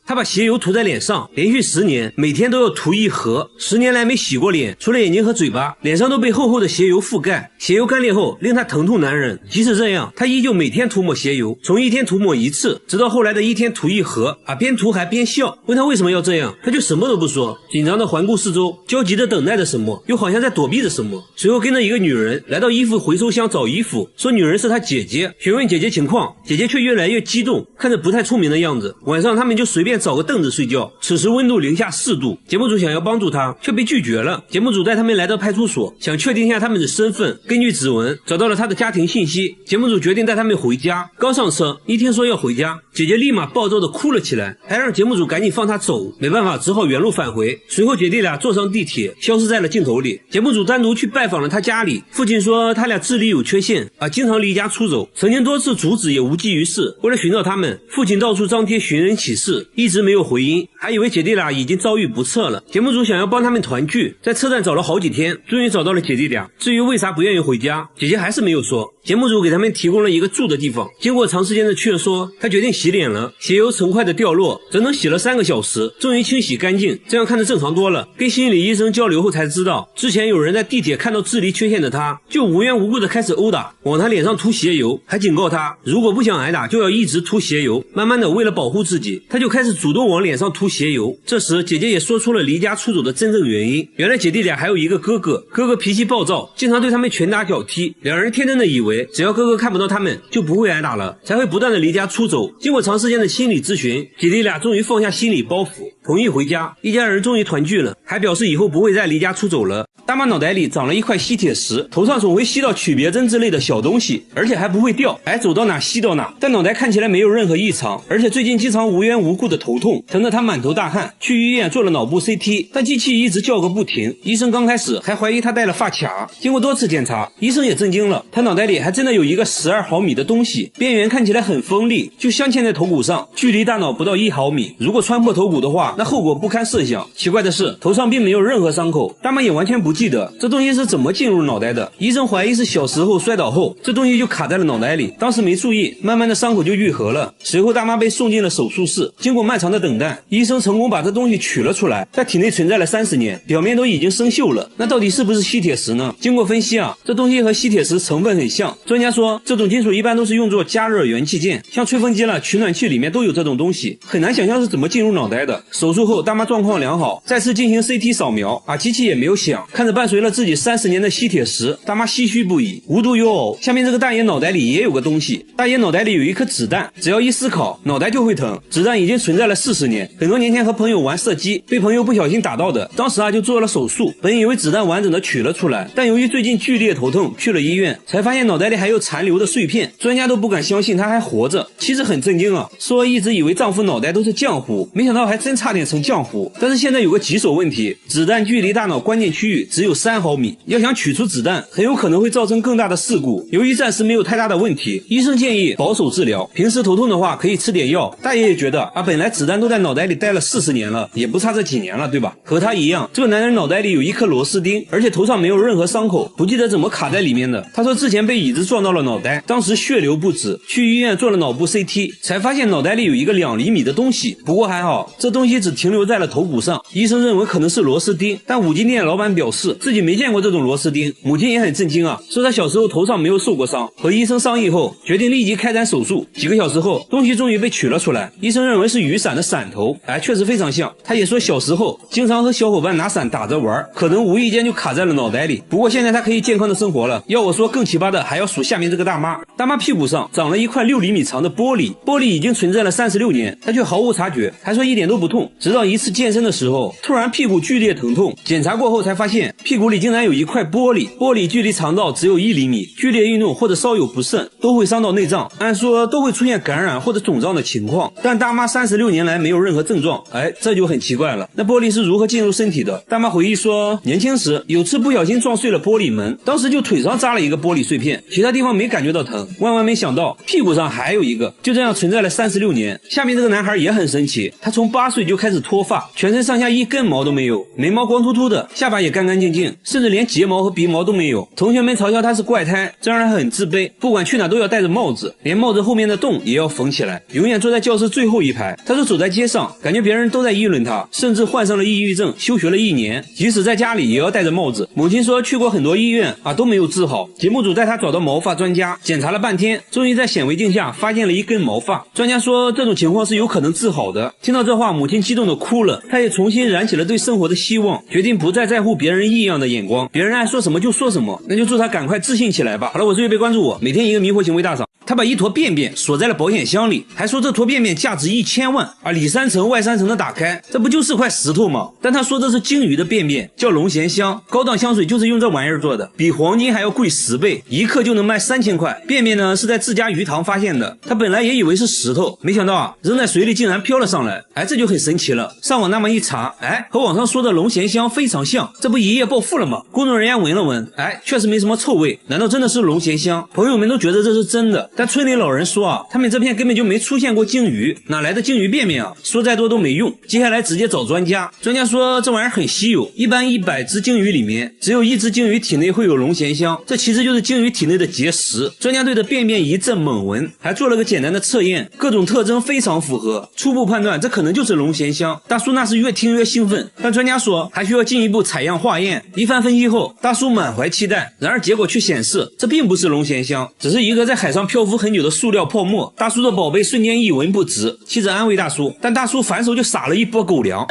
他把鞋油涂在脸上，连续10年，每天都要涂1盒，10年来没洗过脸，除了眼睛和嘴巴，脸上都被厚厚的鞋油覆盖。鞋油干裂后令他疼痛难忍，即使这样，他依旧每天涂抹鞋油，从1天涂抹1次，直到后来的1天涂1盒，边涂还边笑。问他为什么要这样，他就什么都不说，紧张的环顾四周，焦急的等待着什么，又好像在躲避着什么。随后跟着一个女人来到衣服回收箱找衣服，说女人是他姐姐，询问姐姐情况，姐姐却越来越激动，看着不太聪明的样子。晚上他们就随便找个凳子睡觉，此时温度零下4度。节目组想要帮助他，却被拒绝了。节目组带他们来到派出所，想确定一下他们的身份，根据指纹找到了他的家庭信息。节目组决定带他们回家，刚上车，一听说要回家，姐姐立马暴躁地哭了起来，还让节目组赶紧放她走。没办法，只好原路返回。随后姐弟俩坐上地铁，消失在了镜头里。节目组单独去拜访了他家里，父亲说他俩智力有缺陷，经常离家出走，曾经多次阻止也无济于事。为了寻找他们，父亲到处张贴寻人启事，一直没有回音，还以为姐弟俩已经遭遇不测了。节目组想要帮他们团聚，在车站找了好几天，终于找到了姐弟俩。至于为啥不愿意回家，姐姐还是没有说。节目组给他们提供了一个住的地方，经过长时间的劝说，他决定洗脸了。鞋油成块的掉落，整整洗了3个小时，终于清洗干净，这样看着正常多了。跟心理医生交流后才知道，之前有人在地铁看到智力缺陷的他，就无缘无故的开始殴打，往他脸上涂鞋油，还警告他如果不想挨打就要一直涂鞋油。慢慢的，为了保护自己，他就开始主动往脸上涂鞋油。这时姐姐也说出了离家出走的真正原因，原来姐弟俩还有一个哥哥，哥哥脾气暴躁，经常对他们拳打脚踢，两人天真的以为只要哥哥看不到他们就不会挨打了，才会不断的离家出走。经过长时间的心理咨询，姐弟俩终于放下心理包袱，同意回家，一家人终于团聚了，还表示以后不会再离家出走了。大妈脑袋里长了一块吸铁石，头上总会吸到曲别针之类的小东西，而且还不会掉，走到哪吸到哪，但脑袋看起来没有任何异常，而且最近经常无缘无故的头痛，疼得他满头大汗，去医院做了脑部 CT， 但机器一直叫个不停。医生刚开始还怀疑他戴了发卡，经过多次检查，医生也震惊了，他脑袋里还真的有一个12毫米的东西，边缘看起来很锋利，就镶嵌在头骨上，距离大脑不到1毫米，如果穿破头骨的话，那后果不堪设想。奇怪的是，头上并没有任何伤口，大妈也完全不记得这东西是怎么进入脑袋的。医生怀疑是小时候摔倒后，这东西就卡在了脑袋里，当时没注意，慢慢的伤口就愈合了。随后大妈被送进了手术室，经过漫长的等待，医生成功把这东西取了出来，在体内存在了30年，表面都已经生锈了。那到底是不是吸铁石呢？经过分析这东西和吸铁石成分很像，专家说这种金属一般都是用作加热元器件，像吹风机了、取暖器里面都有这种东西，很难想象是怎么进入脑袋的。手术后大妈状况良好，再次进行 CT 扫描，机器也没有响，看着伴随了自己30年的吸铁石，大妈唏嘘不已。无独有偶，下面这个大爷脑袋里也有个东西，大爷脑袋里有一颗子弹，只要一思考脑袋就会疼。子弹已经存在了40年，很多年前和朋友玩射击，被朋友不小心打到的，当时就做了手术，本以为子弹完整的取了出来，但由于最近剧烈头痛，去了医院，才发现脑袋里还有残留的碎片，专家都不敢相信他还活着。妻子很震惊说一直以为丈夫脑袋都是浆糊，没想到还真差点成浆糊。但是现在有个棘手问题，子弹距离大脑关键区域只有3毫米，要想取出子弹，很有可能会造成更大的事故。由于暂时没有太大的问题，医生建议保守治疗，平时头痛的话可以吃点药。大爷也觉得本来子弹都在脑袋里待了40年了，也不差这几年了，对吧？和他一样，这个男人脑袋里有一颗螺丝钉，而且头上没有任何伤口，不记得怎么卡在里面的。他说之前被椅子撞到了脑袋，当时血流不止，去医院做了脑部 CT， 才发现脑袋里有一个2厘米的东西。不过还好，这东西只停留在了头骨上，医生认为可能是螺丝钉，但五金店老板表示自己没见过这种螺丝钉。母亲也很震惊说他小时候头上没有受过伤，和医生商议后决定立即开展手术。几个小时后，东西终于被取了出来，医生认为是雨伞的伞头，确实非常像。他也说小时候经常和小伙伴拿伞打着玩，可能无意间就卡在了脑袋里。不过现在他可以健康的生活了。要我说更奇葩的还要数下面这个大妈。大妈屁股上长了一块6厘米长的玻璃，玻璃已经存在了36年，她却毫无察觉，还说一点都不痛。直到一次健身的时候，突然屁股剧烈疼痛，检查过后才发现屁股里竟然有一块玻璃，玻璃距离肠道只有1厘米，剧烈运动或者稍有不慎都会伤到内脏，按说都会出现感染或者肿胀的情况，但大妈36年来没有任何症状，这就很奇怪了。那玻璃是如何进入身体的？大妈回忆说，年轻时有次不小心撞碎了玻璃门，当时就腿上扎了一个玻璃碎片，其他地方没感觉到疼，万万没想到屁股上还有一个，就这样存在了36年。下面这个男孩也很神奇，他从8岁就开始脱发，全身上下一根毛都没有，眉毛光秃秃的，下巴也干干净净，甚至连睫毛和鼻毛都没有。同学们嘲笑他是怪胎，这让他很自卑，不管去哪都要戴着帽子，连帽子后面的洞也要缝起来，永远坐在教室最后一排。他说走在街上，感觉别人都在议论他，甚至患上了抑郁症，休学了1年，即使在家里也要戴着帽子。母亲说去过很多医院都没有治好。节目组带他找到毛发专家，检查了半天，终于在显微镜下发现了一根毛发。专家说这种情况是有可能治好的。听到这话，母亲激动的哭了，她也重新燃起了对生活的希望，决定不再在乎别人异样的眼光，别人爱说什么就说什么，那就祝他赶快自信起来吧。好了，我是岳贝，关注我，每天一个迷惑行为大赏。他把一坨便便锁在了保险箱里，还说这坨便便价值1000万，里3层外3层的打开，这不就是块石头吗？但他说这是鲸鱼的便便，叫龙涎香，高档香水就是用这玩意儿做的，比黄金还要贵10倍，一克就能卖3000块。便便呢是在自家鱼塘发现的，他本来也以为是石头，没想到扔在水里竟然飘了上来，这就很神奇了。上网那么一查，和网上说的龙涎香非常像，这不一夜暴富了吗？工作人员闻了闻，确实没什么臭味，难道真的是龙涎香？朋友们都觉得这是真的，但村里老人说他们这片根本就没出现过鲸鱼，哪来的鲸鱼便便说再多都没用。接下来直接找专家，专家说这玩意儿很稀有，一般100只鲸鱼里面只有1只鲸鱼体内会有龙涎香，这其实就是鲸鱼体内的结石。专家对着便便一阵猛闻，还做了个简单的测验，各种特征非常符合，初步判断这可能就是龙涎香。大叔那是越听越兴奋，但专家说还需要进一步采样化验。一番分析后，大叔满怀期待，然而结果却显示这并不是龙涎香，只是一个在海上漂浮很久的塑料泡沫。大叔的宝贝瞬间一文不值，妻子安慰大叔，但大叔反手就撒了一波狗粮，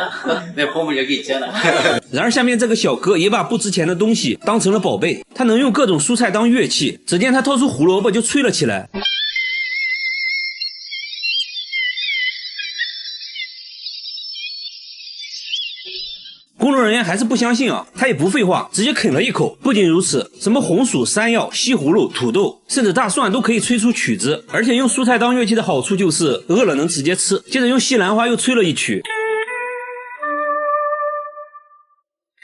那泡沫就给捡了。然而下面这个小哥也把不值钱的东西当成了宝贝，他能用各种蔬菜当乐器，只见他掏出胡萝卜就吹了起来。工作人员还是不相信他也不废话，直接啃了一口。不仅如此，什么红薯、山药、西葫芦、土豆，甚至大蒜都可以吹出曲子。而且用蔬菜当乐器的好处就是饿了能直接吃。接着用西兰花又吹了一曲，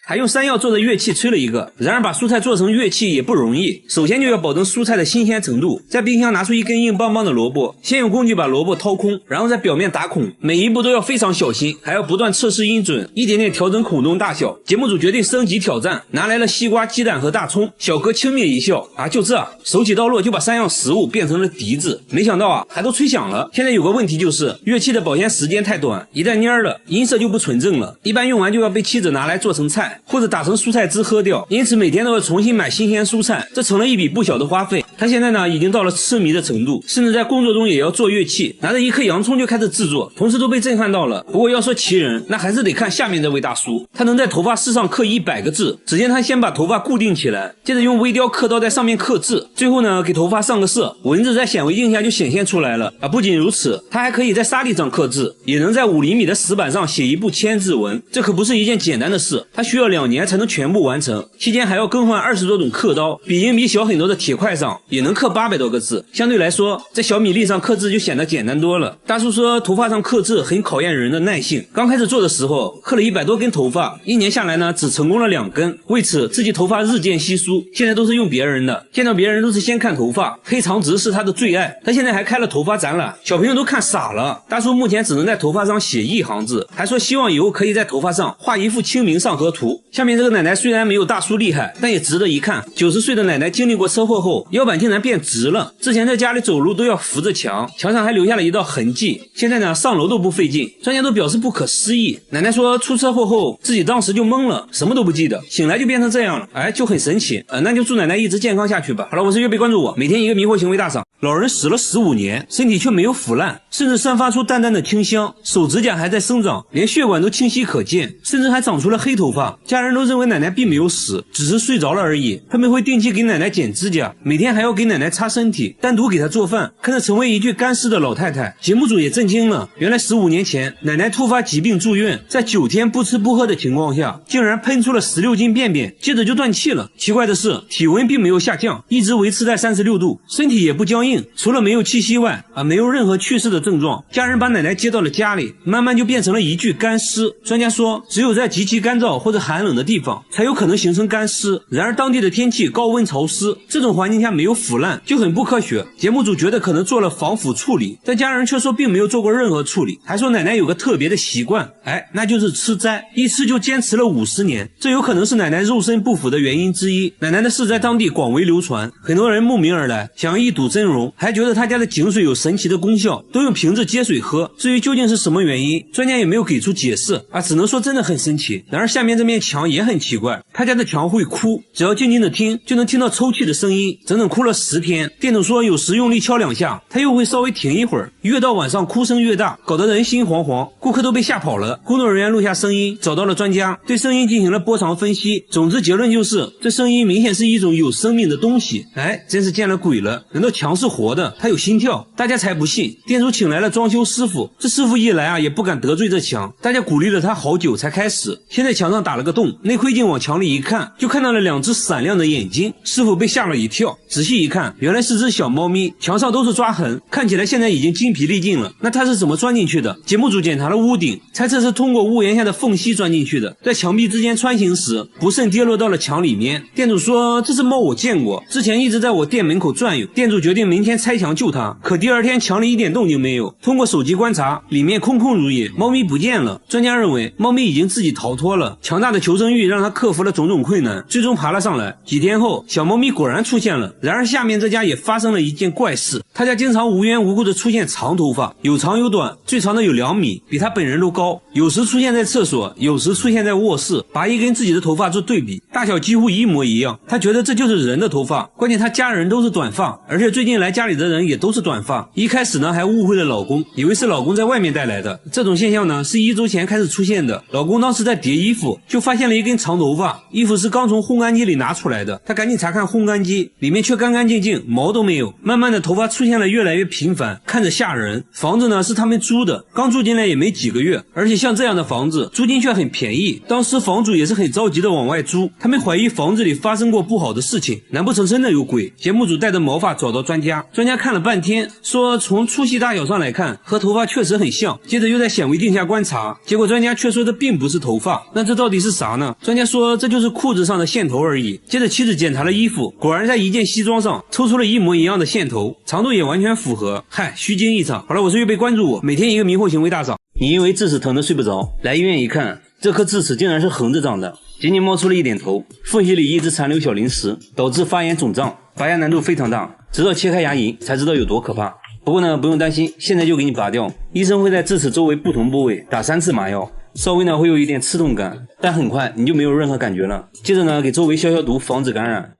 还用山药做的乐器吹了一个。然而把蔬菜做成乐器也不容易，首先就要保证蔬菜的新鲜程度。在冰箱拿出一根硬邦邦的萝卜，先用工具把萝卜掏空，然后在表面打孔，每一步都要非常小心，还要不断测试音准，一点点调整孔洞大小。节目组决定升级挑战，拿来了西瓜、鸡蛋和大葱。小哥轻蔑一笑，就这，手起刀落就把3样食物变成了笛子。没想到还都吹响了。现在有个问题就是乐器的保鲜时间太短，一旦蔫了，音色就不纯正了，一般用完就要被妻子拿来做成菜，或者打成蔬菜汁喝掉，因此每天都要重新买新鲜蔬菜，这成了一笔不小的花费。他现在呢已经到了痴迷的程度，甚至在工作中也要做乐器，拿着一颗洋葱就开始制作，同事都被震撼到了。不过要说奇人，那还是得看下面这位大叔，他能在头发丝上刻100个字。只见他先把头发固定起来，接着用微雕刻刀在上面刻字，最后呢给头发上个色，文字在显微镜下就显现出来了。不仅如此，他还可以在沙地上刻字，也能在5厘米的石板上写一部千字文，这可不是一件简单的事，他需要2年才能全部完成，期间还要更换20多种刻刀，比硬币小很多的铁块上也能刻800多个字，相对来说在小米粒上刻字就显得简单多了。大叔说头发上刻字很考验人的耐性，刚开始做的时候刻了100多根头发，1年下来呢只成功了2根，为此自己头发日渐稀疏，现在都是用别人的，见到别人都是先看头发，黑长直是他的最爱。他现在还开了头发展览，小朋友都看傻了。大叔目前只能在头发上写1行字，还说希望以后可以在头发上画一幅清明上河图。下面这个奶奶虽然没有大叔厉害，但也值得一看。90岁的奶奶经历过车祸后，腰板竟然变直了，之前在家里走路都要扶着墙，墙上还留下了一道痕迹，现在呢上楼都不费劲，专家都表示不可思议。奶奶说出车祸后自己当时就懵了，什么都不记得，醒来就变成这样了，就很神奇。那就祝奶奶一直健康下去吧。好了，我是岳贝，关注我，每天一个迷惑行为大赏。老人死了15年，身体却没有腐烂，甚至散发出淡淡的清香，手指甲还在生长，连血管都清晰可见，甚至还长出了黑头发。家人都认为奶奶并没有死，只是睡着了而已。他们会定期给奶奶剪指甲，每天还要给奶奶擦身体，单独给她做饭，看着成为一具干尸的老太太。节目组也震惊了，原来15年前奶奶突发疾病住院，在9天不吃不喝的情况下，竟然喷出了16斤便便，接着就断气了。奇怪的是，体温并没有下降，一直维持在36度，身体也不僵硬，病，除了没有气息外，没有任何去世的症状。家人把奶奶接到了家里，慢慢就变成了一具干尸。专家说，只有在极其干燥或者寒冷的地方，才有可能形成干尸。然而当地的天气高温潮湿，这种环境下没有腐烂，就很不科学。节目组觉得可能做了防腐处理，但家人却说并没有做过任何处理，还说奶奶有个特别的习惯，那就是吃斋，一吃就坚持了50年，这有可能是奶奶肉身不腐的原因之一。奶奶的事在当地广为流传，很多人慕名而来，想要一睹真容，还觉得他家的井水有神奇的功效，都用瓶子接水喝。至于究竟是什么原因，专家也没有给出解释只能说真的很神奇。然而下面这面墙也很奇怪，他家的墙会哭，只要静静的听就能听到抽泣的声音，整整哭了10天。店主说有时用力敲2下，他又会稍微停一会儿，越到晚上哭声越大，搞得人心惶惶，顾客都被吓跑了。工作人员录下声音，找到了专家，对声音进行了波长分析，总之结论就是这声音明显是一种有生命的东西。真是见了鬼了，难道墙是活的，它有心跳？大家才不信。店主请来了装修师傅，这师傅一来也不敢得罪这墙，大家鼓励了他好久才开始。现在墙上打了个洞，内窥镜往墙里一看，就看到了2只闪亮的眼睛。师傅被吓了一跳，仔细一看，原来是只小猫咪，墙上都是抓痕，看起来现在已经精疲力尽了。那它是怎么钻进去的？节目组检查了屋顶，猜测是通过屋檐下的缝隙钻进去的，在墙壁之间穿行时不慎跌落到了墙里面。店主说这只猫我见过，之前一直在我店门口转悠。店主决定明天拆墙救它，可第2天墙里一点动静没有，通过手机观察，里面空空如也，猫咪不见了。专家认为猫咪已经自己逃脱了，强大的求生欲让它克服了种种困难，最终爬了上来。几天后，小猫咪果然出现了。然而下面这家也发生了一件怪事，他家经常无缘无故的出现长头发，有长有短，最长的有2米，比他本人都高，有时出现在厕所，有时出现在卧室，拔一跟自己的头发做对比，大小几乎一模一样。他觉得这就是人的头发，关键他家人都是短发，而且最近来家里的人也都是短发。一开始呢还误会了老公，以为是老公在外面带来的。这种现象呢是1周前开始出现的，老公当时在叠衣服，就发现了一根长头发，衣服是刚从烘干机里拿出来的，他赶紧查看烘干机，里面却干干净净，毛都没有。慢慢的头发出现了越来越频繁，看着吓人。房子呢是他们租的，刚住进来也没几个月，而且像这样的房子租金却很便宜，当时房主也是很着急的往外租，他们怀疑房子里发生过不好的事情，难不成真的有鬼？节目组带着毛发找到专家，专家看了半天，说从粗细大小上来看和头发确实很像，接着又在显微镜下观察，结果专家却说这并不是头发，那这到底是啥呢？专家说这就是裤子上的线头而已。接着妻子检查了衣服，果然在一件西装上抽出了一模一样的线头，长度也完全符合。虚惊一场。好了，我是预备关注我，每天一个迷惑行为大赏。你因为智齿疼得睡不着，来医院一看，这颗智齿竟然是横着长的，仅仅冒出了一点头，缝隙里一直残留小鳞石，导致发炎肿胀，拔牙难度非常大，直到切开牙龈才知道有多可怕。不过呢，不用担心，现在就给你拔掉。医生会在智齿周围不同部位打3次麻药，稍微呢会有一点刺痛感，但很快你就没有任何感觉了。接着呢给周围消毒，防止感染。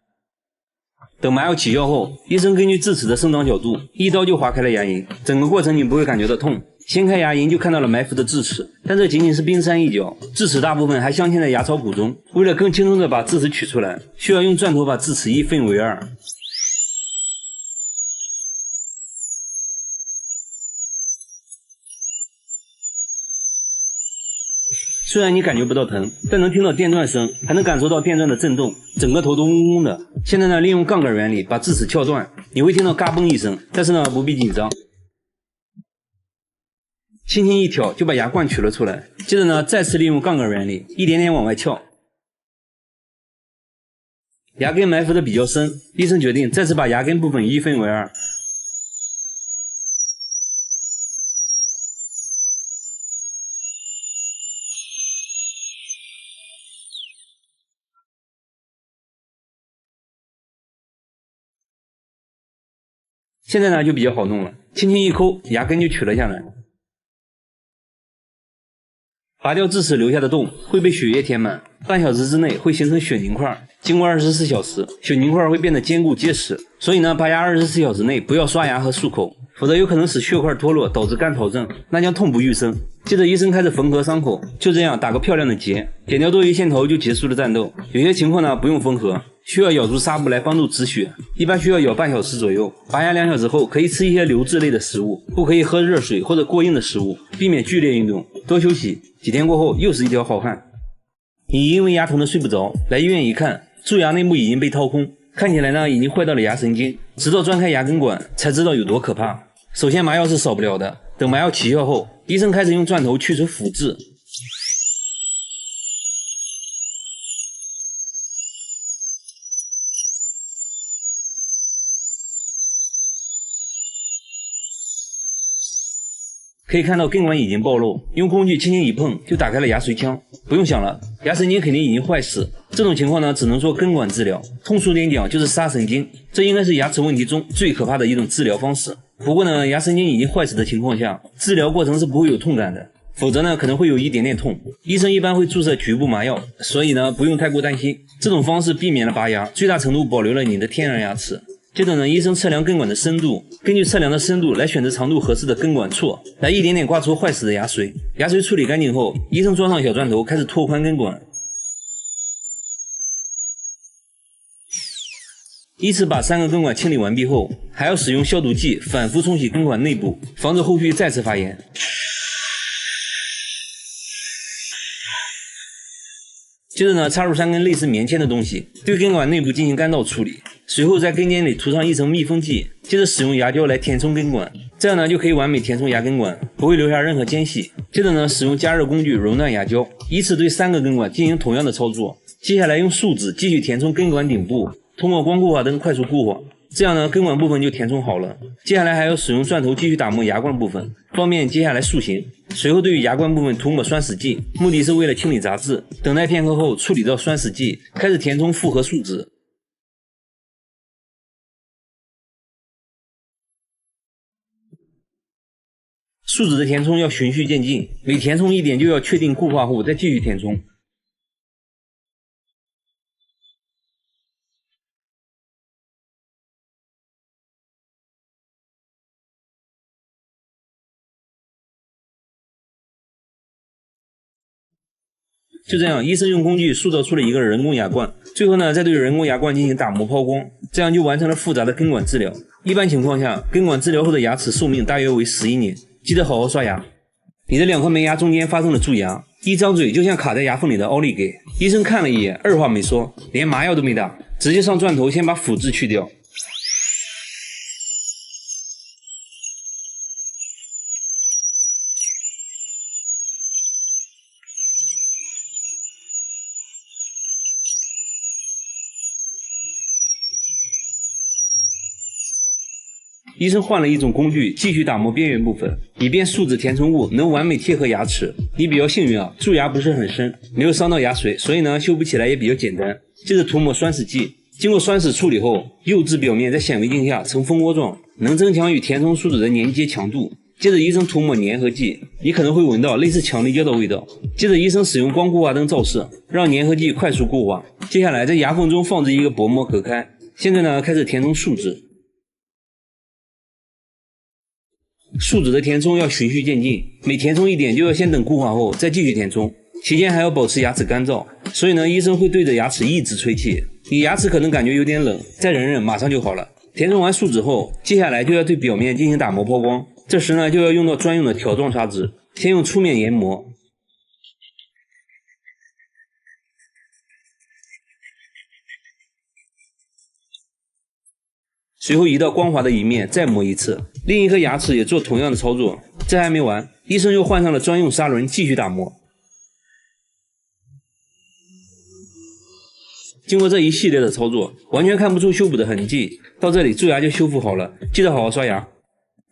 等麻药起效后，医生根据智齿的生长角度，一刀就划开了牙龈，整个过程你不会感觉到痛。掀开牙龈就看到了埋伏的智齿，但这仅仅是冰山一角，智齿大部分还镶嵌在牙槽骨中。为了更轻松的把智齿取出来，需要用钻头把智齿1分为2。虽然你感觉不到疼，但能听到电钻声，还能感受到电钻的震动，整个头都嗡嗡的。现在呢，利用杠杆原理把智齿撬断，你会听到嘎嘣一声，但是呢不必紧张，轻轻一挑就把牙冠取了出来。接着呢，再次利用杠杆原理，一点点往外撬。牙根埋伏的比较深，医生决定再次把牙根部分1分为2。现在呢就比较好弄了，轻轻一抠，牙根就取了下来。拔掉智齿留下的洞会被血液填满，半小时之内会形成血凝块，经过24小时，血凝块会变得坚固结实。所以呢，拔牙24小时内不要刷牙和漱口，否则有可能使血块脱落，导致干潮症，那将痛不欲生。接着医生开始缝合伤口，就这样打个漂亮的结，剪掉多余线头就结束了战斗。有些情况呢不用缝合，需要咬住纱布来帮助止血，一般需要咬半小时左右。拔牙2小时后可以吃一些流质类的食物，不可以喝热水或者过硬的食物，避免剧烈运动，多休息。几天过后又是一条好汉。你因为牙疼的睡不着，来医院一看，蛀牙内部已经被掏空，看起来呢已经坏到了牙神经，直到钻开牙根管才知道有多可怕。首先麻药是少不了的，等麻药起效后，医生开始用钻头去除腐质。可以看到根管已经暴露，用工具轻轻一碰就打开了牙髓腔。不用想了，牙神经肯定已经坏死。这种情况呢，只能做根管治疗。通俗点讲就是杀神经，这应该是牙齿问题中最可怕的一种治疗方式。不过呢，牙神经已经坏死的情况下，治疗过程是不会有痛感的，否则呢可能会有一点点痛。医生一般会注射局部麻药，所以呢不用太过担心。这种方式避免了拔牙，最大程度保留了你的天然牙齿。接着呢，医生测量根管的深度，根据测量的深度来选择长度合适的根管锉，来一点点刮出坏死的牙髓。牙髓处理干净后，医生装上小钻头，开始拓宽根管。依次把3个根管清理完毕后，还要使用消毒剂反复冲洗根管内部，防止后续再次发炎。接着呢，插入3根类似棉签的东西，对根管内部进行干燥处理，随后在根尖里涂上一层密封剂，接着使用牙胶来填充根管，这样呢就可以完美填充牙根管，不会留下任何间隙。接着呢，使用加热工具熔断牙胶，依次对3个根管进行同样的操作。接下来用树脂继续填充根管顶部，通过光固化灯快速固化，这样呢根管部分就填充好了。接下来还要使用钻头继续打磨牙冠部分，方便接下来塑形。随后对于牙冠部分涂抹酸死剂，目的是为了清理杂质。等待片刻后，处理掉酸死剂，开始填充复合树脂。树脂的填充要循序渐进，每填充一点就要确定固化后再继续填充。就这样，医生用工具塑造出了一个人工牙冠，最后呢，再对人工牙冠进行打磨抛光，这样就完成了复杂的根管治疗。一般情况下，根管治疗后的牙齿寿命大约为11年。记得好好刷牙。你的2颗门牙中间发生了蛀牙，一张嘴就像卡在牙缝里的奥利给。医生看了一眼，二话没说，连麻药都没打，直接上钻头先把腐质去掉。医生换了一种工具，继续打磨边缘部分，以便树脂填充物能完美贴合牙齿。你比较幸运啊，蛀牙不是很深，没有伤到牙髓，所以呢修补起来也比较简单。接着涂抹酸死剂，经过酸死处理后，釉质表面在显微镜下呈蜂窝状，能增强与填充树脂的粘接强度。接着医生涂抹粘合剂，你可能会闻到类似强力胶的味道。接着医生使用光固化灯照射，让粘合剂快速固化。接下来在牙缝中放置一个薄膜隔开。现在呢开始填充树脂。树脂的填充要循序渐进，每填充一点就要先等固化后再继续填充，期间还要保持牙齿干燥，所以呢医生会对着牙齿一直吹气。你牙齿可能感觉有点冷，再忍忍马上就好了。填充完树脂后，接下来就要对表面进行打磨抛光，这时呢就要用到专用的条状砂纸，先用粗面研磨，随后移到光滑的一面再磨一次，另一颗牙齿也做同样的操作。这还没完，医生又换上了专用砂轮继续打磨。经过这一系列的操作，完全看不出修补的痕迹，到这里蛀牙就修复好了，记得好好刷牙。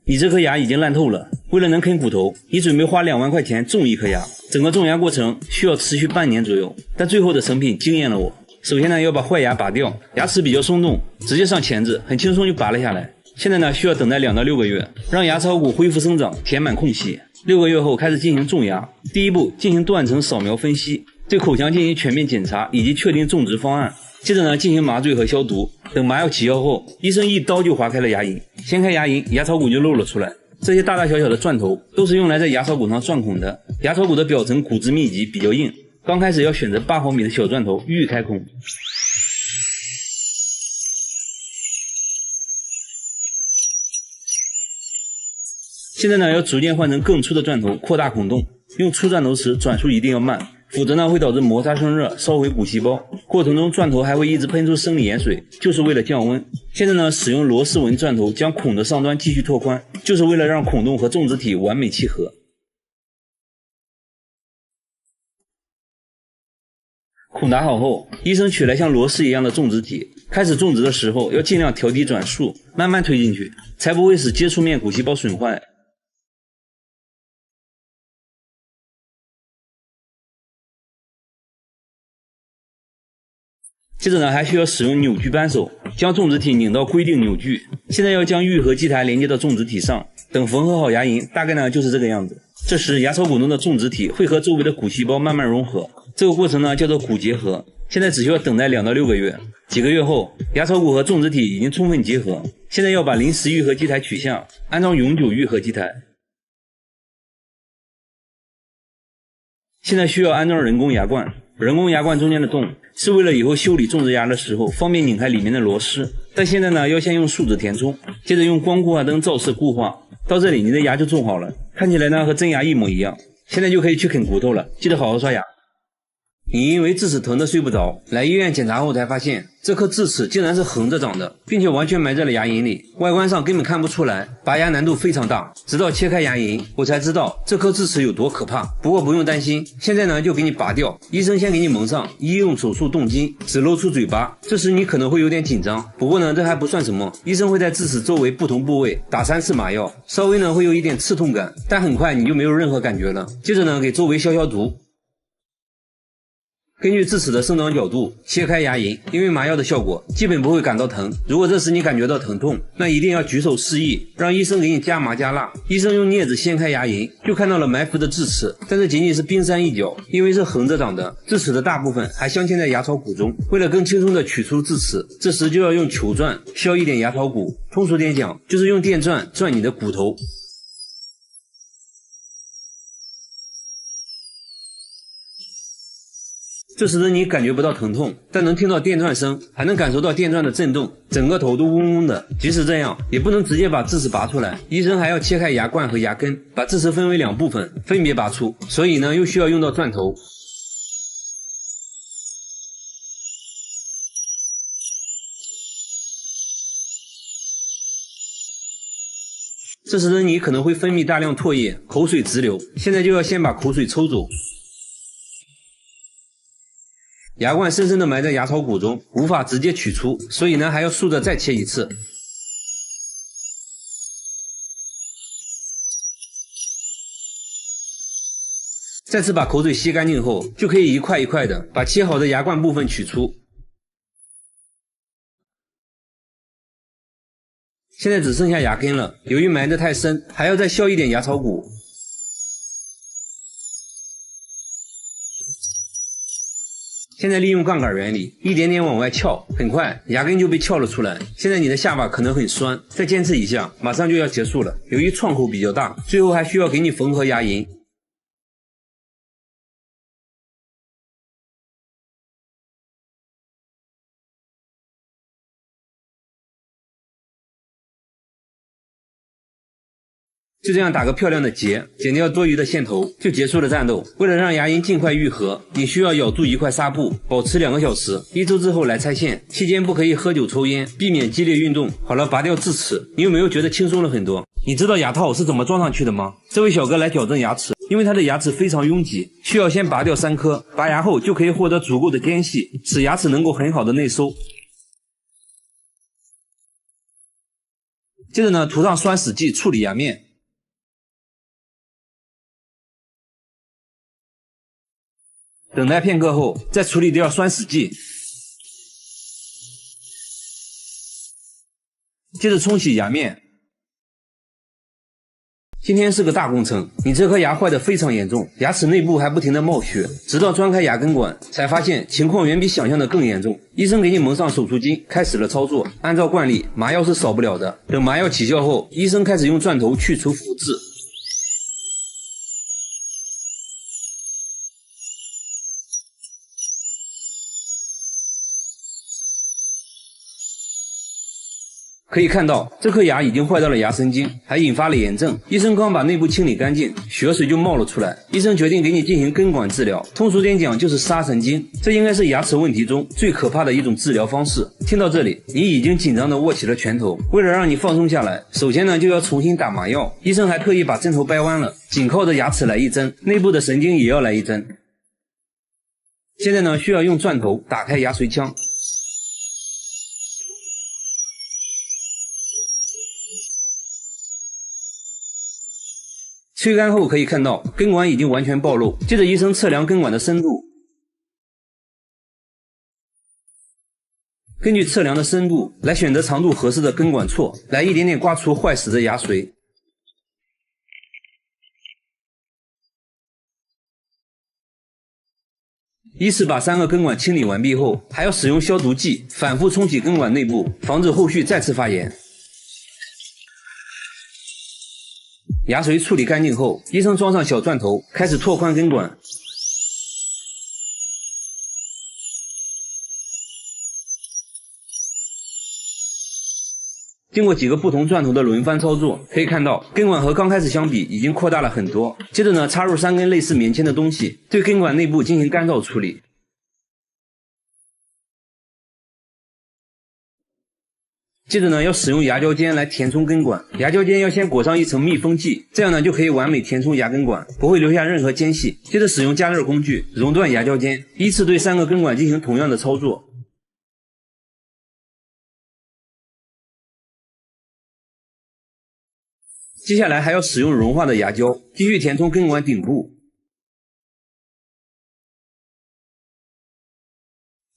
你这颗牙已经烂透了，为了能啃骨头，你准备花2万块钱种一颗牙，整个种牙过程需要持续半年左右，但最后的成品惊艳了我。首先呢，要把坏牙拔掉，牙齿比较松动，直接上钳子，很轻松就拔了下来。现在呢，需要等待2到6个月，让牙槽骨恢复生长，填满空隙。6个月后开始进行种牙。第一步，进行断层扫描分析，对口腔进行全面检查以及确定种植方案。接着呢，进行麻醉和消毒。等麻药起效后，医生一刀就划开了牙龈，掀开牙龈，牙槽骨就露了出来。这些大大小小的钻头都是用来在牙槽骨上钻孔的。牙槽骨的表层骨质密集，比较硬。刚开始要选择8毫米的小钻头，预开孔。现在呢，要逐渐换成更粗的钻头，扩大孔洞。用粗钻头时转速一定要慢，否则呢会导致摩擦生热，烧毁骨细胞，过程中钻头还会一直喷出生理盐水，就是为了降温。现在呢使用螺丝纹钻头将孔的上端继续拓宽，就是为了让孔洞和种植体完美契合。孔打好后，医生取来像螺丝一样的种植体，开始种植的时候要尽量调低转速，慢慢推进去，才不会使接触面骨细胞损坏。接着呢，还需要使用扭矩扳手将种植体拧到规定扭矩。现在要将愈合基台连接到种植体上，等缝合好牙龈，大概呢就是这个样子。这时牙槽骨中的种植体会和周围的骨细胞慢慢融合，这个过程呢叫做骨结合。现在只需要等待2到6个月，几个月后，牙槽骨和种植体已经充分结合。现在要把临时愈合基台取下，安装永久愈合基台。现在需要安装人工牙冠。人工牙冠中间的洞是为了以后修理种植牙的时候方便拧开里面的螺丝，但现在呢要先用树脂填充，接着用光固化灯照射固化。到这里你的牙就种好了，看起来呢和真牙一模一样。现在就可以去啃骨头了，记得好好刷牙。你因为智齿疼得睡不着，来医院检查后才发现这颗智齿竟然是横着长的，并且完全埋在了牙龈里，外观上根本看不出来，拔牙难度非常大。直到切开牙龈，我才知道这颗智齿有多可怕。不过不用担心，现在呢就给你拔掉，医生先给你蒙上医用手术动筋，只露出嘴巴。这时你可能会有点紧张，不过呢这还不算什么，医生会在智齿周围不同部位打3次麻药，稍微呢会有一点刺痛感，但很快你就没有任何感觉了。接着呢给周围消消毒。根据智齿的生长角度切开牙龈，因为麻药的效果基本不会感到疼。如果这时你感觉到疼痛，那一定要举手示意，让医生给你加麻加辣。医生用镊子掀开牙龈，就看到了埋伏的智齿，但这仅仅是冰山一角，因为是横着长的，智齿的大部分还镶嵌在牙槽骨中。为了更轻松地取出智齿，这时就要用球钻削一点牙槽骨，通俗点讲就是用电钻钻你的骨头。这时的你感觉不到疼痛，但能听到电钻声，还能感受到电钻的震动，整个头都嗡嗡的。即使这样，也不能直接把智齿拔出来，医生还要切开牙冠和牙根，把智齿分为2部分，分别拔出，所以呢又需要用到钻头。这时的你可能会分泌大量唾液，口水直流，现在就要先把口水抽走。牙冠深深地埋在牙槽骨中，无法直接取出，所以呢还要竖着再切一次。再次把口水吸干净后，就可以一块一块的把切好的牙冠部分取出。现在只剩下牙根了，由于埋得太深，还要再削一点牙槽骨。现在利用杠杆原理，一点点往外撬，很快牙根就被撬了出来。现在你的下巴可能很酸，再坚持一下，马上就要结束了。由于创口比较大，最后还需要给你缝合牙龈。就这样打个漂亮的结，剪掉多余的线头，就结束了战斗。为了让牙龈尽快愈合，你需要咬住一块纱布，保持2个小时，1周之后来拆线。期间不可以喝酒抽烟，避免激烈运动。好了，拔掉智齿，你有没有觉得轻松了很多？你知道牙套是怎么装上去的吗？这位小哥来矫正牙齿，因为他的牙齿非常拥挤，需要先拔掉3颗，拔牙后就可以获得足够的间隙，使牙齿能够很好的内收。接着呢，涂上酸死剂处理牙面。等待片刻后，再处理掉酸死剂，接着冲洗牙面。今天是个大工程，你这颗牙坏得非常严重，牙齿内部还不停地冒血，直到钻开牙根管，才发现情况远比想象的更严重。医生给你蒙上手术巾，开始了操作。按照惯例，麻药是少不了的。等麻药起效后，医生开始用钻头去除腐质。可以看到，这颗牙已经坏到了牙神经，还引发了炎症。医生刚把内部清理干净，血水就冒了出来。医生决定给你进行根管治疗，通俗点讲就是杀神经。这应该是牙齿问题中最可怕的一种治疗方式。听到这里，你已经紧张地握起了拳头。为了让你放松下来，首先呢就要重新打麻药。医生还特意把针头掰弯了，紧靠着牙齿来一针，内部的神经也要来一针。现在呢需要用钻头打开牙髓腔。吹干后可以看到根管已经完全暴露，接着医生测量根管的深度，根据测量的深度来选择长度合适的根管锉，来一点点刮除坏死的牙髓。依次把3个根管清理完毕后，还要使用消毒剂反复冲洗根管内部，防止后续再次发炎。牙髓处理干净后，医生装上小钻头，开始拓宽根管。经过几个不同钻头的轮番操作，可以看到根管和刚开始相比已经扩大了很多。接着呢，插入3根类似棉签的东西，对根管内部进行干燥处理。接着呢，要使用牙胶尖来填充根管，牙胶尖要先裹上一层密封剂，这样呢就可以完美填充牙根管，不会留下任何间隙。接着使用加热工具熔断牙胶尖，依次对3个根管进行同样的操作。接下来还要使用融化的牙胶，继续填充根管顶部。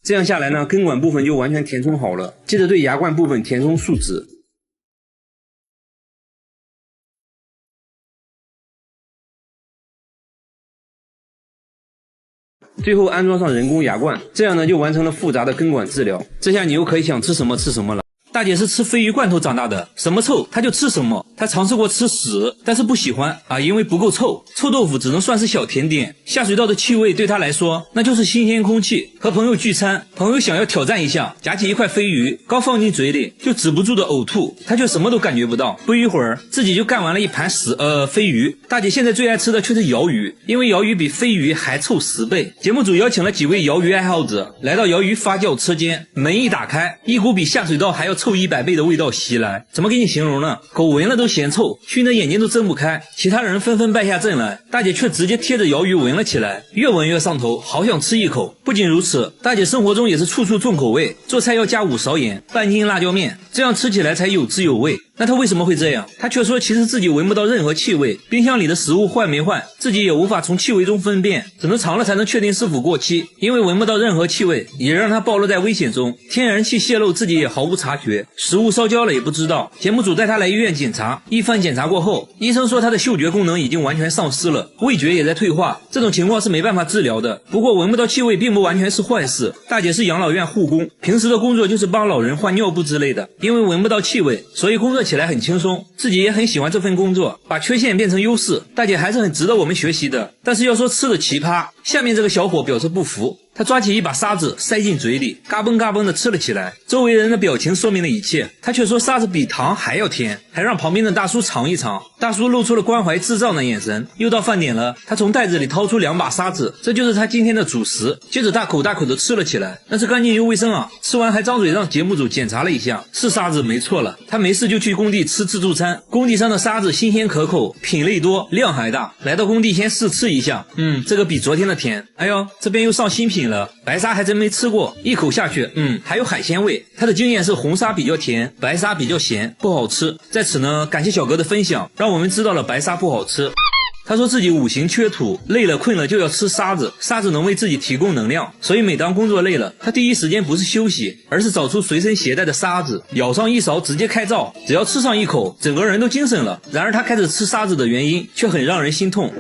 这样下来呢，根管部分就完全填充好了。接着对牙冠部分填充树脂。最后安装上人工牙冠，这样呢就完成了复杂的根管治疗。这下你又可以想吃什么吃什么了。大姐是吃鲱鱼罐头长大的，什么臭她就吃什么。她尝试过吃屎，但是不喜欢啊，因为不够臭。臭豆腐只能算是小甜点。下水道的气味对她来说那就是新鲜空气。和朋友聚餐，朋友想要挑战一下，夹起一块鲱鱼，刚放进嘴里就止不住的呕吐，她却什么都感觉不到。不一会儿自己就干完了一盘鲱鱼。大姐现在最爱吃的却是鳐鱼，因为鳐鱼比鲱鱼还臭10倍。节目组邀请了几位鳐鱼爱好者来到鳐鱼发酵车间，门一打开，一股比下水道还要臭100倍的味道袭来，怎么给你形容呢？狗闻了都嫌臭，熏得眼睛都睁不开。其他人纷纷败下阵来，大姐却直接贴着鳐鱼闻了起来，越闻越上头，好想吃一口。不仅如此，大姐生活中也是处处重口味，做菜要加5勺盐，半斤辣椒面，这样吃起来才有滋有味。那她为什么会这样？她却说其实自己闻不到任何气味，冰箱里的食物坏没坏，自己也无法从气味中分辨，只能尝了才能确定是否过期。因为闻不到任何气味，也让她暴露在危险中，天然气泄漏自己也毫无察觉，食物烧焦了也不知道。节目组带她来医院检查，一番检查过后，医生说她的嗅觉功能已经完全丧失了，味觉也在退化，这种情况是没办法治疗的。不过闻不到气味并不完全是坏事，大姐是养老院护工，平时的工作就是帮老人换尿布之类的，因为闻不到气味，所以工作起来很轻松，自己也很喜欢这份工作，把缺陷变成优势，大姐还是很值得我们学习的。但是要说吃的奇葩，下面这个小伙表示不服，他抓起一把沙子塞进嘴里，嘎嘣嘎嘣的吃了起来。周围人的表情说明了一切，他却说沙子比糖还要甜，还让旁边的大叔尝一尝。大叔露出了关怀智障的眼神。又到饭点了，他从袋子里掏出2把沙子，这就是他今天的主食。接着大口大口的吃了起来，那是干净又卫生啊。吃完还张嘴让节目组检查了一下，是沙子没错了。他没事就去工地吃自助餐，工地上的沙子新鲜可口，品类多，量还大。来到工地先试吃一下，这个比昨天的甜。哎呦，这边又上新品了，白沙还真没吃过，一口下去，还有海鲜味。他的经验是红沙比较甜，白沙比较咸，不好吃。在此呢，感谢小哥的分享，让我们知道了白沙不好吃。他说自己5行缺土，累了困了就要吃沙子，沙子能为自己提供能量，所以每当工作累了，他第一时间不是休息，而是找出随身携带的沙子，舀上一勺直接开灶，只要吃上一口，整个人都精神了。然而他开始吃沙子的原因却很让人心痛。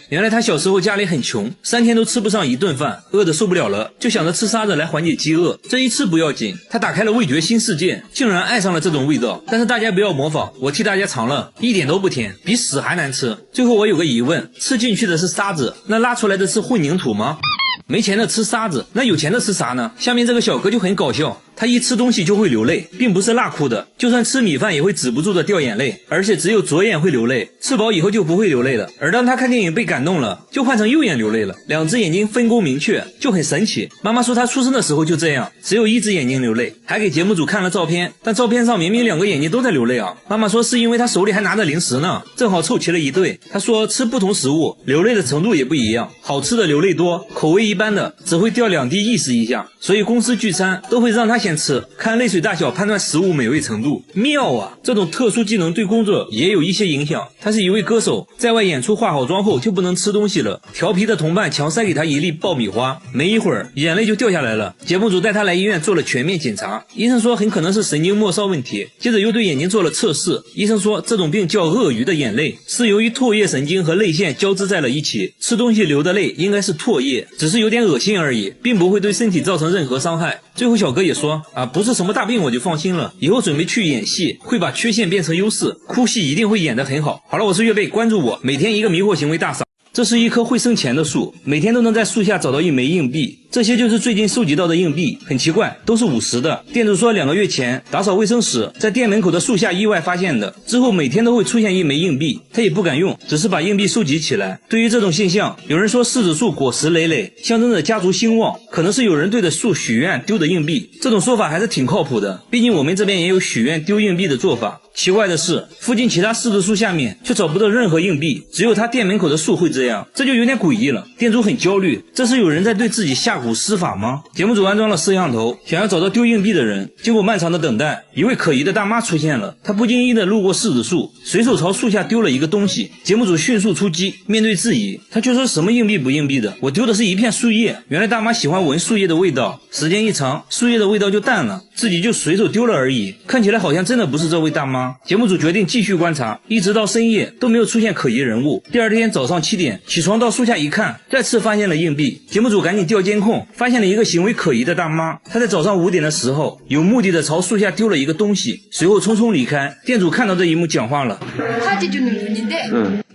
原来他小时候家里很穷，3天都吃不上1顿饭，饿得受不了了，就想着吃沙子来缓解饥饿。这一吃不要紧，他打开了味觉新世界，竟然爱上了这种味道。但是大家不要模仿，我替大家尝了，一点都不甜，比屎还难吃。最后我有个疑问，吃进去的是沙子，那拉出来的是混凝土吗？没钱的吃沙子，那有钱的吃啥呢？下面这个小哥就很搞笑，她一吃东西就会流泪，并不是辣哭的，就算吃米饭也会止不住的掉眼泪，而且只有左眼会流泪，吃饱以后就不会流泪了。而当她看电影被感动了，就换成右眼流泪了，两只眼睛分工明确，就很神奇。妈妈说她出生的时候就这样，只有一只眼睛流泪，还给节目组看了照片，但照片上明明两个眼睛都在流泪啊。妈妈说是因为她手里还拿着零食呢，正好凑齐了一对。她说吃不同食物流泪的程度也不一样，好吃的流泪多，口味一般的只会掉2滴意识一下，所以公司聚餐都会让她先吃，看泪水大小判断食物美味程度。妙啊，这种特殊技能对工作也有一些影响。她是一位歌手，在外演出化好妆后就不能吃东西了，调皮的同伴强塞给她一粒爆米花，没一会儿眼泪就掉下来了。节目组带她来医院做了全面检查，医生说很可能是神经末梢问题，接着又对眼睛做了测试，医生说这种病叫鳄鱼的眼泪，是由于唾液神经和泪腺交织在了一起，吃东西流的泪应该是唾液，只是有点恶心而已，并不会对身体造成任何伤害。最后小哥也说不是什么大病，我就放心了，以后准备去演戏，会把缺陷变成优势，哭戏一定会演得很好。好了，我是岳贝，关注我，每天一个迷惑行为大赏。这是一棵会生钱的树，每天都能在树下找到1枚硬币，这些就是最近收集到的硬币，很奇怪，都是50的。店主说2个月前打扫卫生时，在店门口的树下意外发现的，之后每天都会出现1枚硬币，他也不敢用，只是把硬币收集起来。对于这种现象，有人说柿子树果实累累，象征着家族兴旺，可能是有人对着树许愿丢的硬币，这种说法还是挺靠谱的，毕竟我们这边也有许愿丢硬币的做法。奇怪的是，附近其他柿子树下面却找不到任何硬币，只有他店门口的树会这样，这就有点诡异了。店主很焦虑，这是有人在对自己下蛊施法吗？节目组安装了摄像头，想要找到丢硬币的人。经过漫长的等待，一位可疑的大妈出现了，她不经意地路过柿子树，随手朝树下丢了一个东西。节目组迅速出击，面对质疑，她却说什么硬币不硬币的，我丢的是一片树叶。原来大妈喜欢闻树叶的味道，时间一长，树叶的味道就淡了，自己就随手丢了而已。看起来好像真的不是这位大妈。节目组决定继续观察，一直到深夜都没有出现可疑人物。第二天早上7点起床到树下一看，再次发现了硬币。节目组赶紧调监控，发现了一个行为可疑的大妈，她在早上5点的时候有目的的朝树下丢了一个东西，随后匆匆离开。店主看到这一幕讲话了，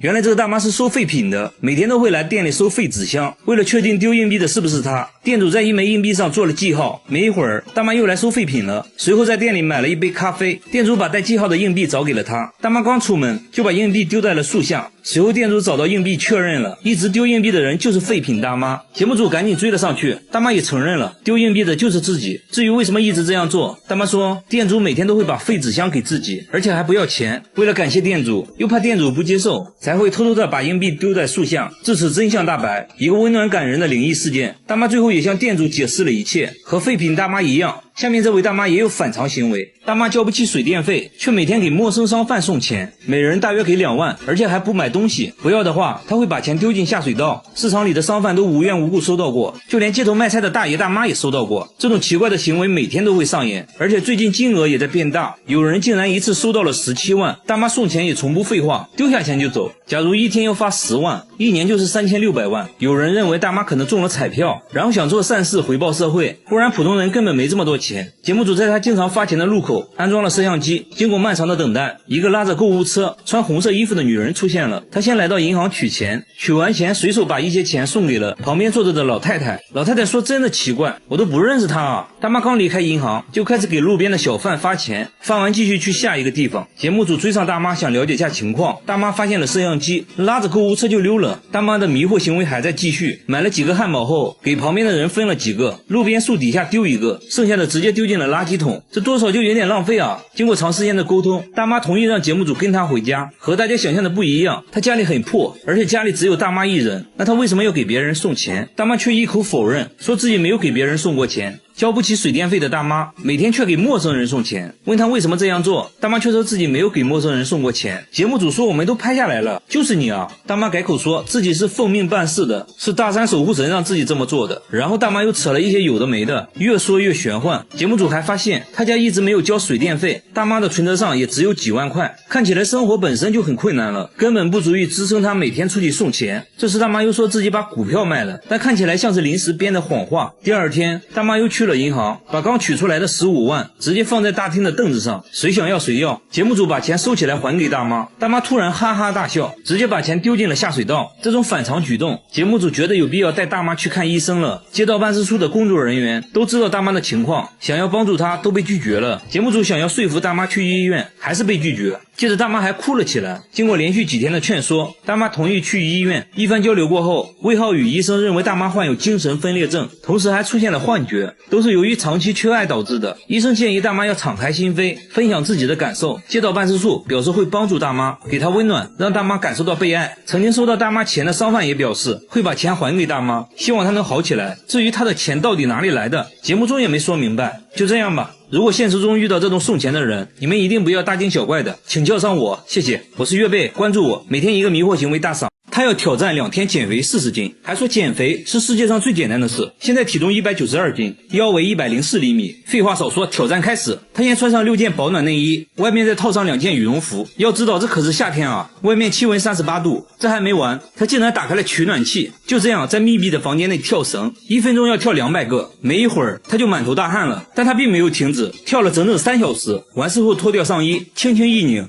原来这个大妈是收废品的，每天都会来店里收废纸箱。为了确定丢硬币的是不是她，店主在1枚硬币上做了记号。没一会儿，大妈又来收废品了，随后在店里买了一杯咖啡。店主把带记号的硬币找给了她，大妈刚出门就把硬币丢在了树下。随后店主找到硬币确认了，一直丢硬币的人就是废品大妈。节目组赶紧追了上去，大妈也承认了，丢硬币的就是自己。至于为什么一直这样做，大妈说店主每天都会把废纸箱给自己，而且还不要钱。为了感谢店主，又怕店主不接受，才会偷偷的把硬币丢在树下。至此真相大白，一个温暖感人的灵异事件。大妈最后也向店主解释了一切，和废品大妈一样，下面这位大妈也有反常行为。大妈交不起水电费，却每天给陌生商贩送钱，每人大约给2万，而且还不买东西，不要的话她会把钱丢进下水道。市场里的商贩都无缘无故收到过，就连街头卖菜的大爷大妈也收到过。这种奇怪的行为每天都会上演，而且最近金额也在变大，有人竟然一次收到了17万。大妈送钱也从不废话，丢下钱就走，假如一天要发10万，一年就是3600万。有人认为大妈可能中了彩票，然后想做善事回报社会，不然普通人根本没这么多钱。节目组在他经常发钱的路口安装了摄像机，经过漫长的等待，一个拉着购物车穿红色衣服的女人出现了。她先来到银行取钱，取完钱随手把一些钱送给了旁边坐着的老太太。老太太说真的奇怪，我都不认识她啊。大妈刚离开银行就开始给路边的小贩发钱，发完继续去下一个地方。节目组追上大妈想了解下情况，大妈发现了摄像机，拉着购物车就溜了。大妈的迷惑行为还在继续，买了几个汉堡后给旁边的人分了几个，路边树底下丢一个，剩下的直接丢进了垃圾桶，这多少就有点浪费啊。经过长时间的沟通，大妈同意让节目组跟她回家。和大家想象的不一样，她家里很破，而且家里只有大妈一人，那她为什么要给别人送钱？大妈却一口否认，说自己没有给别人送过钱。交不起水电费的大妈每天却给陌生人送钱，问她为什么这样做，大妈却说自己没有给陌生人送过钱。节目组说我们都拍下来了，就是你啊。大妈改口说自己是奉命办事的，是大山守护神让自己这么做的。然后大妈又扯了一些有的没的，越说越玄幻。节目组还发现她家一直没有交水电费，大妈的存折上也只有几万块，看起来生活本身就很困难了，根本不足以支撑她每天出去送钱。这时大妈又说自己把股票卖了，但看起来像是临时编的谎话。第二天大妈又去去了银行，把刚取出来的15万直接放在大厅的凳子上，谁想要谁要。节目组把钱收起来还给大妈，大妈突然哈哈大笑，直接把钱丢进了下水道。这种反常举动，节目组觉得有必要带大妈去看医生了。街道办事处的工作人员都知道大妈的情况，想要帮助她都被拒绝了。节目组想要说服大妈去医院，还是被拒绝。接着大妈还哭了起来，经过连续几天的劝说，大妈同意去医院。一番交流过后，魏浩宇医生认为大妈患有精神分裂症，同时还出现了幻觉，都是由于长期缺爱导致的。医生建议大妈要敞开心扉，分享自己的感受。街道办事处表示会帮助大妈，给她温暖，让大妈感受到被爱。曾经收到大妈钱的商贩也表示会把钱还给大妈，希望她能好起来。至于她的钱到底哪里来的，节目中也没说明白。就这样吧，如果现实中遇到这种送钱的人，你们一定不要大惊小怪的，请叫上我，谢谢。我是月贝，关注我，每天一个迷惑行为大赏。他要挑战2天减肥40斤，还说减肥是世界上最简单的事。现在体重192斤，腰围104厘米。废话少说，挑战开始。他先穿上6件保暖内衣，外面再套上2件羽绒服。要知道这可是夏天啊，外面气温38度。这还没完，他竟然打开了取暖器，就这样在密闭的房间内跳绳，1分钟要跳200个。没一会儿他就满头大汗了，但他并没有停止，跳了整整3小时。完事后脱掉上衣，轻轻一拧。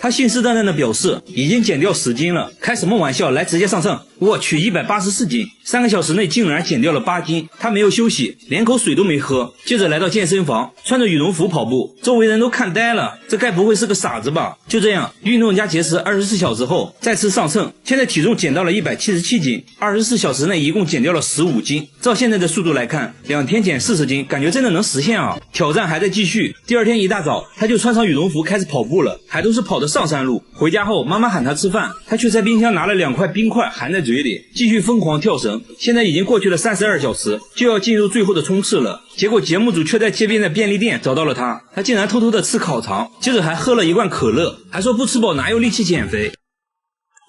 他信誓旦旦地表示已经减掉10斤了，开什么玩笑，来直接上秤。我去，184斤，3个小时内竟然减掉了8斤。他没有休息，连口水都没喝，接着来到健身房，穿着羽绒服跑步，周围人都看呆了，这该不会是个傻子吧？就这样，运动加节食24小时后再次上秤，现在体重减到了177斤，24小时内一共减掉了15斤。照现在的速度来看，2天减40斤，感觉真的能实现啊！挑战还在继续。第二天一大早，他就穿上羽绒服开始跑步了，还都是跑的上山路。回家后，妈妈喊他吃饭，他却在冰箱拿了2块冰块含在嘴里，继续疯狂跳绳。现在已经过去了32小时，就要进入最后的冲刺了。结果节目组却在街边的便利店找到了他，他竟然偷偷的吃烤肠，接着还喝了1罐可乐，还说不吃饱哪有力气减肥。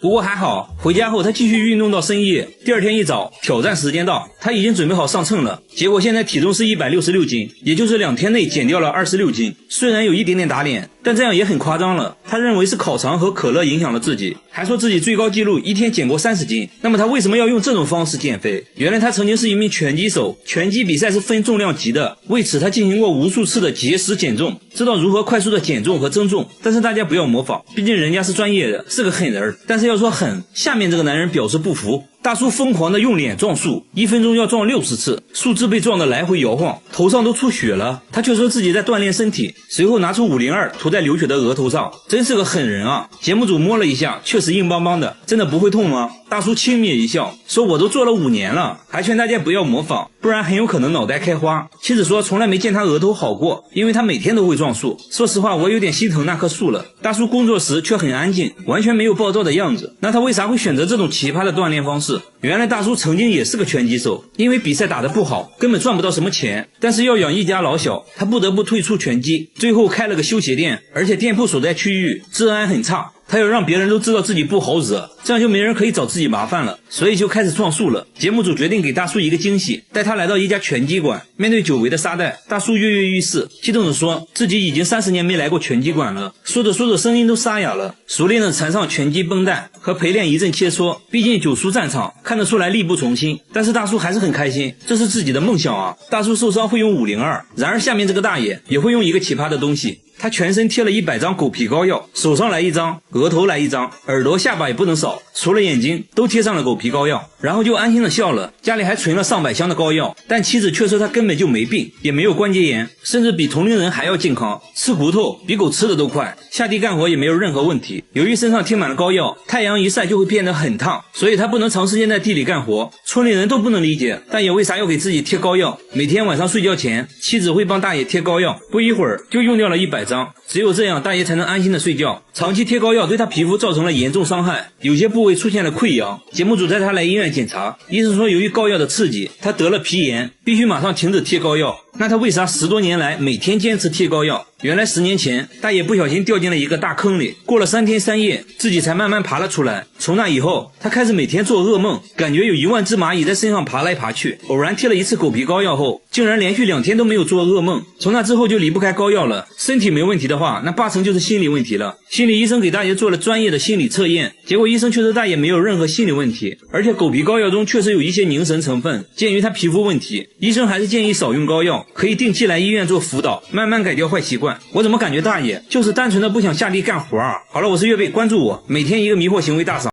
不过还好，回家后他继续运动到深夜。第二天一早，挑战时间到，他已经准备好上秤了。结果现在体重是166斤，也就是2天内减掉了26斤。虽然有一点点打脸，但这样也很夸张了。他认为是烤肠和可乐影响了自己，还说自己最高纪录1天减过30斤。那么他为什么要用这种方式减肥？原来他曾经是一名拳击手，拳击比赛是分重量级的，为此他进行过无数次的节食减重，知道如何快速的减重和增重。但是大家不要模仿，毕竟人家是专业的，是个狠人。但是要说狠，下面这个男人表示不服。大叔疯狂的用脸撞树，1分钟要撞60次，树枝被撞得来回摇晃，头上都出血了。他却说自己在锻炼身体，随后拿出502涂在流血的额头上，真是个狠人啊！节目组摸了一下，确实硬邦邦的，真的不会痛吗？大叔轻蔑一笑，说我都做了5年了，还劝大家不要模仿，不然很有可能脑袋开花。妻子说从来没见他额头好过，因为他每天都会撞树。说实话，我有点心疼那棵树了。大叔工作时却很安静，完全没有暴躁的样子，那他为啥会选择这种奇葩的锻炼方式？原来大叔曾经也是个拳击手，因为比赛打得不好，根本赚不到什么钱，但是要养一家老小，他不得不退出拳击，最后开了个修鞋店，而且店铺所在区域治安很差，他要让别人都知道自己不好惹，这样就没人可以找自己麻烦了，所以就开始撞树了。节目组决定给大叔一个惊喜，带他来到一家拳击馆，面对久违的沙袋，大叔跃跃欲试，激动地说自己已经30年没来过拳击馆了，说着说着声音都沙哑了，熟练地缠上拳击绷带，和陪练一阵切磋，毕竟久出战场，看得出来力不从心，但是大叔还是很开心，这是自己的梦想啊。大叔受伤会用502，然而下面这个大爷也会用一个奇葩的东西，他全身贴了100张狗皮膏药，手上来1张，额头来1张，耳朵下巴也不能少，除了眼睛都贴上了狗皮膏药，然后就安心的笑了。家里还存了上百箱的膏药，但妻子却说他根本就没病，也没有关节炎，甚至比同龄人还要健康，吃骨头比狗吃的都快，下地干活也没有任何问题。由于身上贴满了膏药，太阳一晒就会变得很烫，所以他不能长时间在地里干活。村里人都不能理解大爷为啥要给自己贴膏药。每天晚上睡觉前，妻子会帮大爷贴膏药，不一会儿就用掉了100张，只有这样大爷才能安心的睡觉。长期贴膏药对他皮肤造成了严重伤害，有些部位出现了溃疡。节目组带他来医院检查，医生说由于膏药的刺激，他得了皮炎，必须马上停止贴膏药。那他为啥10多年来每天坚持贴膏药？原来10年前，大爷不小心掉进了一个大坑里，过了3天3夜，自己才慢慢爬了出来。从那以后，他开始每天做噩梦，感觉有1万只蚂蚁在身上爬来爬去。偶然贴了一次狗皮膏药后，竟然连续2天都没有做噩梦。从那之后就离不开膏药了。身体没问题的话，那8成就是心理问题了。心理医生给大爷做了专业的心理测验，结果医生确实大爷没有任何心理问题，而且狗皮膏药中确实有一些凝神成分。鉴于他皮肤问题，医生还是建议少用膏药，可以定期来医院做辅导，慢慢改掉坏习惯。我怎么感觉大爷就是单纯的不想下地干活啊？好了，我是岳贝，关注我，每天一个迷惑行为大赏。